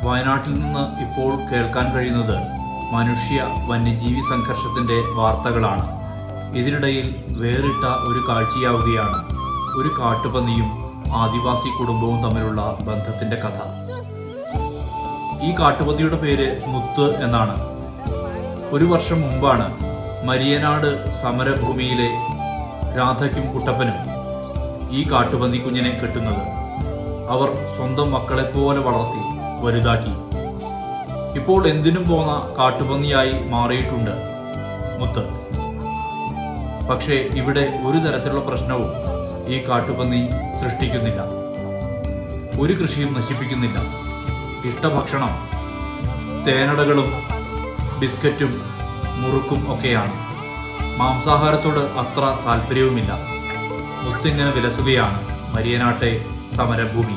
വയനാട്ടിൽ നിന്ന് ഇപ്പോൾ കേൾക്കാൻ കഴിയുന്നത് മനുഷ്യ വന്യജീവി സംഘർഷത്തിൻ്റെ വാർത്തകളാണ്. ഇതിനിടയിൽ വേറിട്ട ഒരു കാഴ്ചയാവുകയാണ് ഒരു കാട്ടുപന്നിയും ആദിവാസി കുടുംബവും തമ്മിലുള്ള ബന്ധത്തിൻ്റെ കഥ. ഈ കാട്ടുപന്നിയുടെ പേര് മുത്ത് എന്നാണ്. ഒരു വർഷം മുമ്പാണ് മരിയനാട് സമരഭൂമിയിലെ രാധയ്ക്കും കുട്ടപ്പനും ഈ കാട്ടുപന്നി കുഞ്ഞിനെ കെട്ടുന്നത്. അവർ സ്വന്തം മക്കളെപ്പോലെ വളർത്തി വലുതാക്കി. ഇപ്പോൾ എന്തിനും പോന്ന കാട്ടുപന്നിയായി മാറിയിട്ടുണ്ട് മുത്ത്. പക്ഷേ ഇവിടെ ഒരു തരത്തിലുള്ള പ്രശ്നവും ഈ കാട്ടുപന്നി സൃഷ്ടിക്കുന്നില്ല. ഒരു കൃഷിയും നശിപ്പിക്കുന്നില്ല. ഇഷ്ടഭക്ഷണം തേനടകളും ബിസ്ക്കറ്റും മുറുക്കും ഒക്കെയാണ്. മാംസാഹാരത്തോട് അത്ര താല്പര്യവുമില്ല. മുത്തിങ്ങനെ വിലസുകയാണ് മരിയനാട്ടെ സമരഭൂമി.